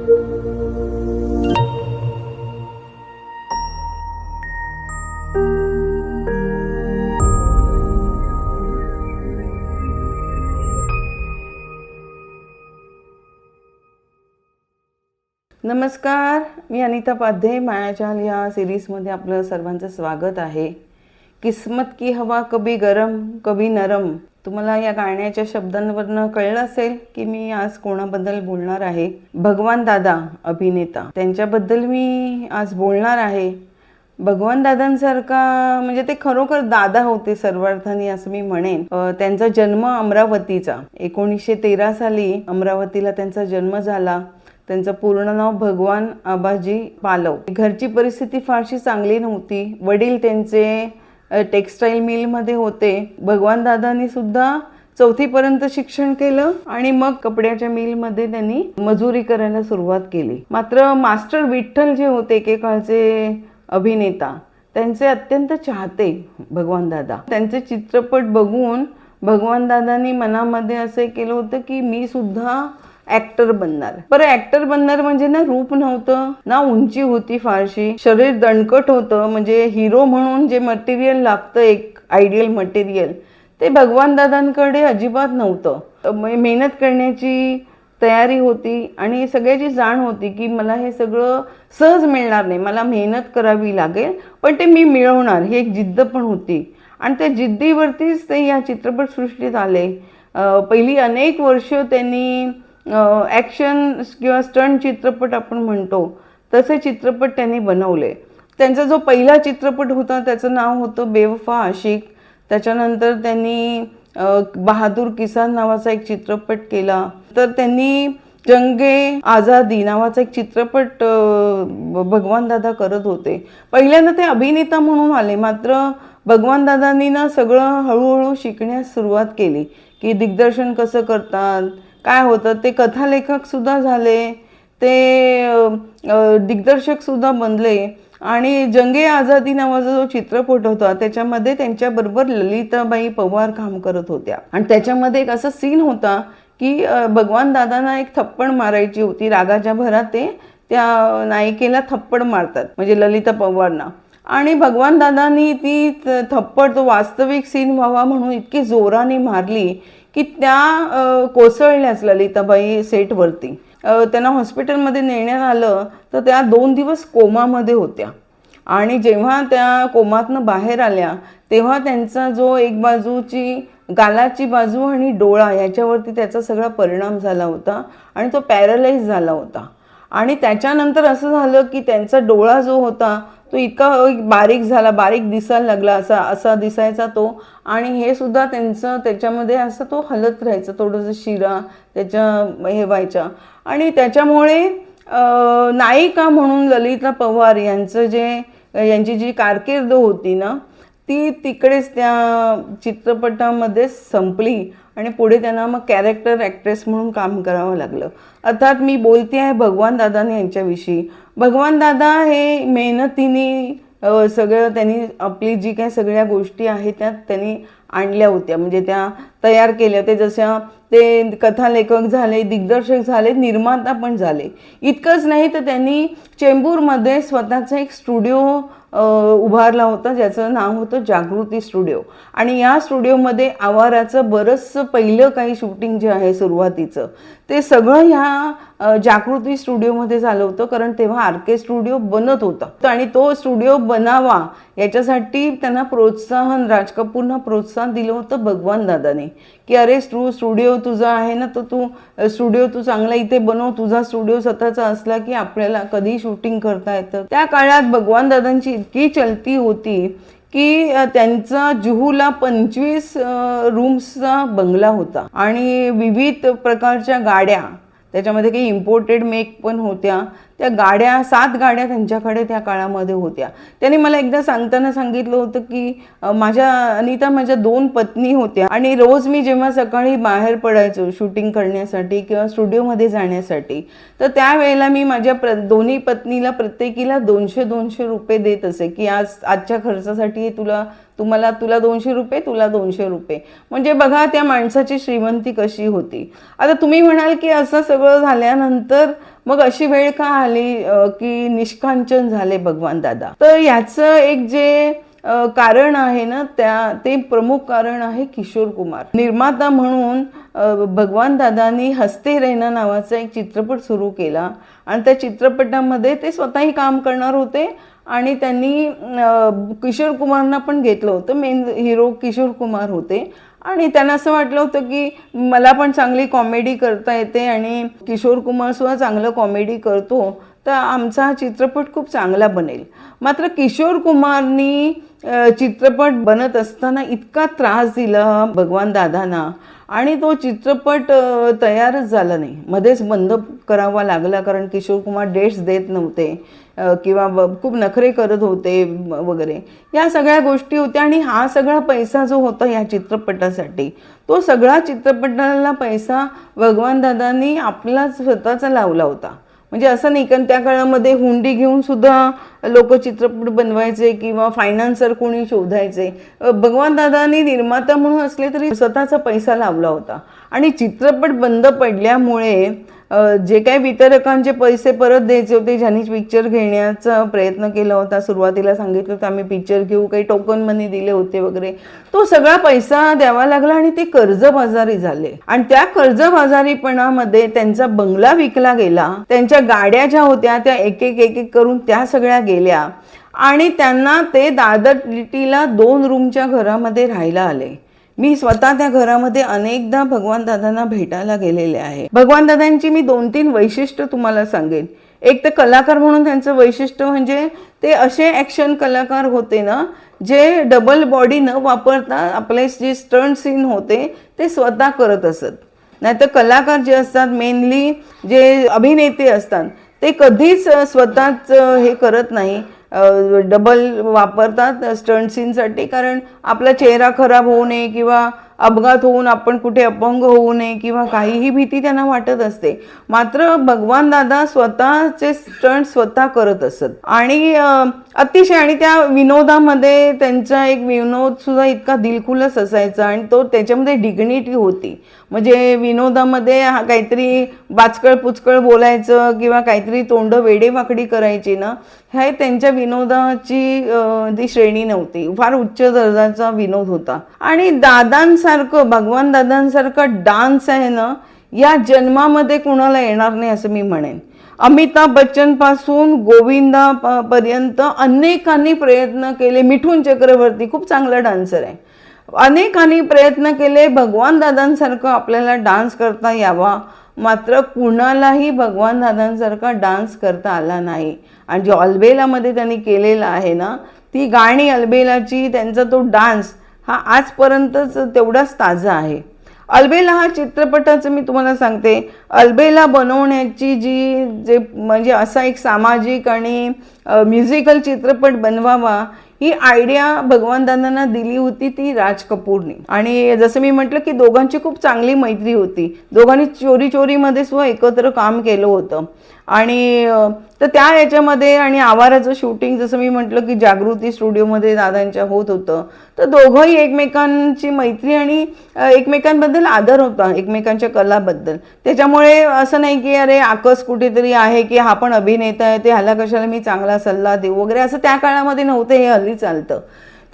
नमस्कार, मी अनिता पाध्ये. मायाजाल या सिरीजमध्ये आपलं सर्वांचं स्वागत आहे. किस्मत की हवा कभी गरम कभी नरम. तुम्हाला या गाण्याच्या शब्दांवरनं कळलं असेल की मी आज कोणाबद्दल बोलणार आहे. भगवान दादा अभिनेता, त्यांच्याबद्दल मी आज बोलणार आहे. भगवान दादांसारखा म्हणजे ते खरोखर दादा होते सर्वार्थाने असं मी म्हणेन. त्यांचा जन्म अमरावतीचा 1913 साली अमरावतीला त्यांचा जन्म झाला. त्यांचं पूर्ण नाव भगवान आबाजी पालव. घरची परिस्थिती फारशी चांगली नव्हती. वडील त्यांचे टेक्स्टाईल मिलमध्ये होते. भगवान दादांनी सुद्धा 4थी पर्यंत शिक्षण केलं आणि मग कपड्याच्या मिलमध्ये त्यांनी मजुरी करायला सुरुवात केली. मात्र मास्टर विठ्ठल जे होते एकेकाळचे अभिनेता, त्यांचे अत्यंत चाहते भगवान दादा. त्यांचे चित्रपट बघून भगवान दादांनी मनामध्ये असे केलं होतं की मी सुद्धा ॲक्टर बनणार. बरं, ॲक्टर बनणार म्हणजे ना रूप नव्हतं, ना उंची होती फारशी, शरीर दणकट होतं. म्हणजे हिरो म्हणून जे मटेरियल लागतं, एक आयडियल मटेरियल, ते भगवान दादांकडे अजिबात नव्हतं. मेहनत करण्याची तयारी होती आणि सगळ्याची जाण होती की मला हे सगळं सहज मिळणार नाही, मला मेहनत करावी लागेल, पण ते मी मिळवणार, ही एक जिद्द पण होती. आणि त्या जिद्दीवरतीच ते या चित्रपटसृष्टीत आले. पहिली अनेक वर्ष त्यांनी ॲक्शन किंवा स्टंट चित्रपट आपण म्हणतो तसे चित्रपट त्यांनी बनवले. त्यांचा जो पहिला चित्रपट होता त्याचं नाव होतं बेवफा आशिक. त्याच्यानंतर त्यांनी बहादूर किसान नावाचा एक चित्रपट केला. तर त्यांनी जंगे आझादी नावाचा एक चित्रपट भगवान दादा करत होते. पहिल्यांदा ते अभिनेता म्हणून आले. मात्र भगवान दादांनी ना सगळं हळूहळू शिकण्यास सुरुवात केली की दिग्दर्शन कसं करतात, काय होतं. ते कथालेखक सुद्धा झाले, ते दिग्दर्शक सुद्धा बनले. आणि जंगे आझादी नावाचा जो चित्रपट होता त्याच्यामध्ये त्यांच्याबरोबर ललिताबाई पवार काम करत होत्या. आणि त्याच्यामध्ये एक असा सीन होता की भगवान दादांना एक थप्पड मारायची होती. रागाच्या भरात ते त्या नायिकेला थप्पड मारतात, म्हणजे ललिता पवारना. आणि भगवान दादांनी ती थप्पड, तो वास्तविक सीन व्हावा म्हणून इतकी जोराने मारली की त्या कोसळल्याच ललिताबाई सेटवरती. त्यांना हॉस्पिटलमध्ये नेण्यात आलं तर त्या 2 दिवस कोमामध्ये होत्या. आणि जेव्हा त्या कोमातनं बाहेर आल्या तेव्हा त्यांचा जो एक बाजूची गालाची बाजू आणि डोळा याच्यावरती त्याचा सगळा परिणाम झाला होता आणि तो पॅरालाइज झाला होता. आणि त्याच्यानंतर असं झालं की त्यांचा डोळा जो होता तो इतका बारीक झाला, बारीक दिसायला लागला, असा दिसायचा तो. आणि हे सुद्धा त्यांचं त्याच्यामध्ये असं तो हलत राहायचं, थोडंसं शिरा त्याच्या हे व्हायच्या. आणि त्याच्यामुळे नायिका म्हणून ललिता पवार यांची जी कारकीर्द होती ना ती तिकडेच त्या चित्रपटामध्ये संपली. आणि पुढे त्यांना मग कॅरेक्टर ॲक्ट्रेस म्हणून काम करावं लागलं. अर्थात मी बोलते आहे भगवान दादांनी यांच्याविषयी. भगवान दादा हे मेहनतीने सगळं त्यांनी आपली जी काही सगळ्या गोष्टी आहेत त्या त्यांनी आणल्या होत्या, म्हणजे त्या तयार केल्या होत्या. जशा ते कथालेखक झाले, दिग्दर्शक झाले, निर्माता पण झाले. इतकंच नाही तर त्यांनी चेंबूरमध्ये स्वतःचा एक स्टुडिओ उभारला होता ज्याचं नाव होतं जागृती स्टुडिओ. आणि या स्टुडिओमध्ये आवाराचं बरंचसं पहिलं काही शूटिंग जे आहे सुरुवातीचं ते सगळं ह्या जागृती स्टुडिओमध्ये झालं होतं. कारण तेव्हा RK स्टुडिओ बनत होता आणि तो स्टुडिओ बनावा याच्यासाठी त्यांना प्रोत्साहन, राज कपूरना प्रोत्साहन दिलं होतं भगवान दादाने की अरे स्टुडिओ तुझा आहे ना, तर तू स्टुडिओ तू चांगला इथे बनव, तुझा स्टुडिओ स्वतःचा असला की आपल्याला कधी शूटिंग करता येतं. त्या काळात भगवान दादांची इतकी चलती होती की त्यांचा जुहूला 25 रूम्सचा बंगला होता आणि विविध प्रकारच्या गाड्या, त्याच्यामध्ये काही इम्पोर्टेड मेक पण होत्या. त्या गाड्या 7 गाड्या त्यांच्याकडे त्या काळामध्ये होत्या. त्यांनी मला एकदा सांगताना सांगितलं होतं की माझ्या 2 पत्नी होत्या आणि रोज मी जेव्हा सकाळी बाहेर पडायचो शूटिंग करण्यासाठी किंवा स्टुडिओमध्ये जाण्यासाठी तर त्यावेळेला मी माझ्या दोन्ही पत्नीला प्रत्येकीला 200 रुपये देत असे की आजच्या खर्चासाठी तुला 200 रुपये, तुला 200 रुपये. म्हणजे बघा त्या माणसाची श्रीमंती कशी होती. आता तुम्ही म्हणाल की असं सगळं झाल्यानंतर मग अशी वेळ का आली की निष्कांचन झाले भगवान दादा. तर याचं एक जे कारण आहे ना, ते प्रमुख कारण आहे किशोर कुमार. निर्माता म्हणून भगवान दादांनी हसते रहना नावाचा एक चित्रपट सुरू केला आणि त्या चित्रपटामध्ये ते स्वतःही काम करणार होते आणि त्यांनी किशोर कुमारना पण घेतलं होतं. मेन हिरो किशोर कुमार होते आणि त्यांना असं वाटलं होतं की मला पण चांगली कॉमेडी करता येते आणि किशोर कुमार सुद्धा चांगलं कॉमेडी करतो, तर आमचा हा चित्रपट खूप चांगला बनेल. मात्र किशोर कुमारनी चित्रपट बनत असताना इतका त्रास दिला भगवान दादांना आणि तो चित्रपट तयारच झाला नाही, मध्येच बंद करावा लागला. कारण किशोर कुमार डेट्स देत नव्हते किंवा खूप नखरे करत होते वगैरे, या सगळ्या गोष्टी होत्या. आणि हा सगळा पैसा जो होता या चित्रपटासाठी, तो सगळा चित्रपटाला पैसा भगवान दादांनी आपला स्वतःचा लावला होता. म्हणजे असं नाही, कारण त्या काळामध्ये हुंडी घेऊन सुद्धा लोक चित्रपट बनवायचे किंवा फायनान्सर कोणी शोधायचे. भगवान दादांनी निर्माता म्हणून असले तरी स्वतःचा पैसा लावला होता. आणि चित्रपट बंद पडल्यामुळे जे काही वितरकांचे पैसे परत द्यायचे होते, ज्यांनी पिक्चर घेण्याचा प्रयत्न केला होता, सुरुवातीला सांगितलं होतं आम्ही पिक्चर घेऊ, काही टोकन मनी दिले होते वगैरे, तो सगळा पैसा द्यावा लागला आणि ते कर्जबाजारी झाले. आणि त्या कर्जबाजारीपणामध्ये त्यांचा बंगला विकला गेला, त्यांच्या गाड्या ज्या होत्या त्या एक एक करून त्या सगळ्या गेल्या आणि त्यांना ते दादर टीला 2 रूमच्या घरामध्ये राहायला आले. मी स्वतः त्या घरामध्ये अनेकदा भगवान दादांना भेटायला गेलेले आहे. भगवान दादांची मी 2-3 वैशिष्ट्य तुम्हाला सांगेन. एक तर कलाकार म्हणून त्यांचं वैशिष्ट्य म्हणजे ते असे ॲक्शन कलाकार होते ना, जे डबल बॉडी न वापरता आपले जे स्टंट सीन होते ते स्वतः करत असत. नाहीतर कलाकार जे असतात, मेनली जे अभिनेते असतात, ते कधीच स्वतःच हे करत नाही, डबल वापरतात स्टंट सीनसाठी. कारण आपला चेहरा खराब होऊ नये किंवा अपघात होऊन आपण कुठे अपंग होऊ नये किंवा काहीही भीती त्यांना वाटत असते. मात्र भगवान दादा स्वतःचे स्टंट स्वतः करत असत आणि अतिशय, आणि त्या विनोदामध्ये त्यांचा एक विनोद सुद्धा इतका दिलखुलास असायचा आणि तो त्याच्यामध्ये डिग्निटी होती. म्हणजे विनोदामध्ये काहीतरी बाचकळ पुचकळ बोलायचं किंवा काहीतरी तोंड वेडेवाकडी करायची ना, हे त्यांच्या विनोदाची ती श्रेणी नव्हती. फार उच्च दर्जाचा विनोद होता. आणि दादांसारखं, भगवान दादांसारखा डान्स आहे ना, या जन्मामध्ये कुणाला येणार नाही असं मी म्हणेन. अमिताभ बच्चन पासून गोविंदा पर्यंत अनेकांनी प्रयत्न केले. मिठून चक्रवर्ती खूप चांगला डान्सर आहे. अनेकांनी प्रयत्न केले भगवान दादांसारखं आपल्याला डान्स करता यावा, मात्र कुणालाही भगवान दादांसारखा डान्स करता आला नाही. आणि जो अलबेलामध्ये त्यांनी केलेला आहे ना, ती गाणी अलबेलाची, त्यांचा तो डान्स हा आजपर्यंतच तेवढाच ताजा आहे. अलबेला हा चित्रपटाचं मी तुम्हाला सांगते, अलबेला बनवण्याची जे म्हणजे असा एक सामाजिक आणि म्युझिकल चित्रपट बनवावा ही आयडिया भगवान दादांना दिली होती ती राज कपूरनी. आणि जसं मी म्हटलं की दोघांची खूप चांगली मैत्री होती. दोघांनी चोरी चोरीमध्ये सुद्धा एकत्र काम केलं होतं. आणि तर त्या याच्यामध्ये आणि आवाराचं शूटिंग जसं मी म्हटलं की जागृती स्टुडिओमध्ये दादांच्या होत होतं. तर दोघंही एकमेकांची मैत्री आणि एकमेकांबद्दल आदर होता, एकमेकांच्या कलाबद्दल. त्याच्यामुळे असं नाही की अरे आकस कुठेतरी आहे की हा पण अभिनेता आहे, ते ह्याला कशाला मी चांगला सल्ला देऊ वगैरे, असं त्या काळामध्ये नव्हतं, हे हल्ली चालतं.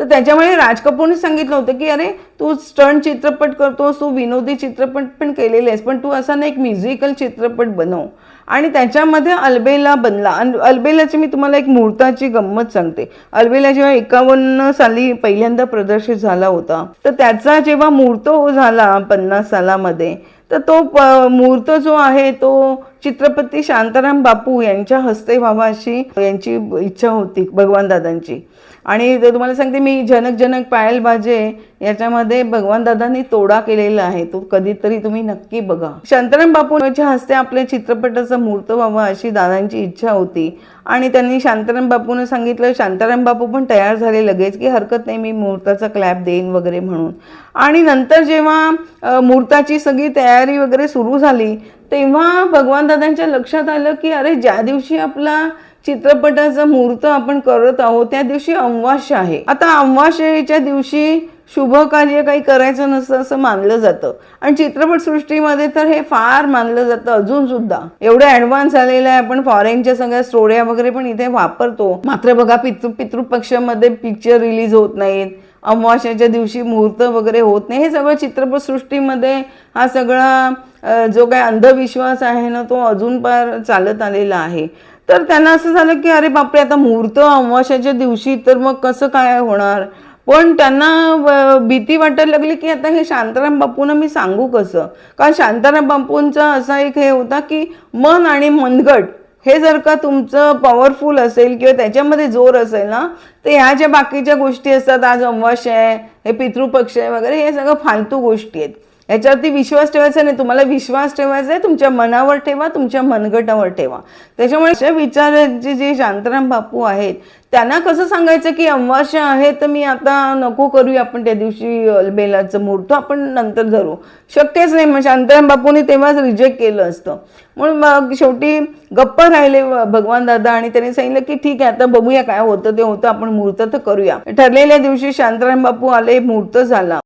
तर त्याच्यामुळे राज कपूरने सांगितलं होतं की अरे तू स्टंट चित्रपट करतोस, तू विनोदी चित्रपट पण केलेले आहेस, पण तू असा ना एक म्युझिकल चित्रपट बनव. आणि त्याच्यामध्ये अलबेला बनला. आणि अलबेलाची मी तुम्हाला एक मुहूर्ताची गंमत सांगते. अलबेला जेव्हा 51 साली पहिल्यांदा प्रदर्शित झाला होता, तर त्याचा जेव्हा मुहूर्त झाला 50 सालामध्ये, तर तो मुहूर्त जो आहे तो चित्रपती शांताराम बापू यांच्या हस्ते व्हावा अशी यांची इच्छा होती भगवान दादांची. आणि तुम्हाला सांगते मी, जनक जनक पायल बाजे याच्यामध्ये भगवान दादांनी तोडा केलेला आहे, तो कधीतरी तुम्ही नक्की बघा. शांताराम बापूंच्या हस्ते आपल्या चित्रपटाचा मुहूर्त व्हावा अशी दादांची इच्छा होती. आणि त्यांनी शांताराम बापूंना सांगितलं. शांताराम बापू पण तयार झाले लगेच की हरकत नाही, मी मुहूर्ताचा क्लॅप देईन वगैरे म्हणून. आणि नंतर जेव्हा मुहूर्ताची सगळी तयारी वगैरे सुरू झाली, तेव्हा भगवान दादांच्या लक्षात आलं की अरे ज्या दिवशी आपला चित्रपटाचा मुहूर्त आपण करत आहोत त्या दिवशी अमावास्या आहे. आता अमावास्येच्या दिवशी शुभ कार्य काही करायचं नसतं असं मानलं जातं. आणि चित्रपटसृष्टीमध्ये तर हे फार मानलं जातं अजून सुद्धा. एवढं ऍडव्हान्स झालेलं आहे, आपण फॉरेनच्या सगळ्या स्टोऱ्या वगैरे पण इथे वापरतो. मात्र बघा, पितृपक्षामध्ये पिक्चर रिलीज होत नाहीत, अमावास्याच्या दिवशी मुहूर्त वगैरे होत नाही. हे सगळं चित्रपटसृष्टीमध्ये हा सगळा जो काय अंधविश्वास आहे ना, तो अजून फार चालत आलेला आहे. तर त्यांना असं झालं की अरे बापरे, आता मुहूर्त अमावास्याच्या दिवशी, तर मग कसं काय होणार. पण त्यांना भीती वाटायला लागली की आता हे शांताराम बापूंना मी सांगू कसं. कारण शांताराम बापूंचा असा एक हे होता की मन आणि मनगट हे जर का तुमचं पॉवरफुल असेल किंवा त्याच्यामध्ये जोर असेल ना, तर ह्या ज्या बाकीच्या गोष्टी असतात, आज अमावास्या आहे, हे पितृपक्ष आहे वगैरे, हे सगळं फालतू गोष्टी आहेत. याच्यावरती विश्वास ठेवायचा नाही. तुम्हाला विश्वास ठेवायचा आहे तुमच्या मनावर ठेवा, तुमच्या मनगटावर ठेवा. त्याच्यामुळे अशा विचाराचे जे शांताराम बापू आहेत, त्यांना कसं सांगायचं की अमावास्या आहे तर मी आता नको करूया, आपण त्या दिवशी बेलाचं मुहूर्त आपण नंतर धरू. शक्यच नाही. मग शांताराम बापूंनी तेव्हाच रिजेक्ट केलं असतं. म्हणून मग शेवटी गप्प राहिले भगवान दादा आणि त्यांनी सांगितलं की ठीक आहे, आता बघूया काय होतं ते होतं, आपण मुहूर्त तर करूया. ठरलेल्या दिवशी शांताराम बापू आले, मुहूर्त झाला.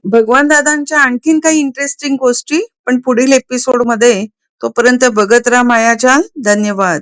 भगवान दादांच्या आणखीन काही इंटरेस्टिंग गोष्टी पण पुढील एपिसोडमध्ये. तोपर्यंत बघत राहा मायाजाल. धन्यवाद.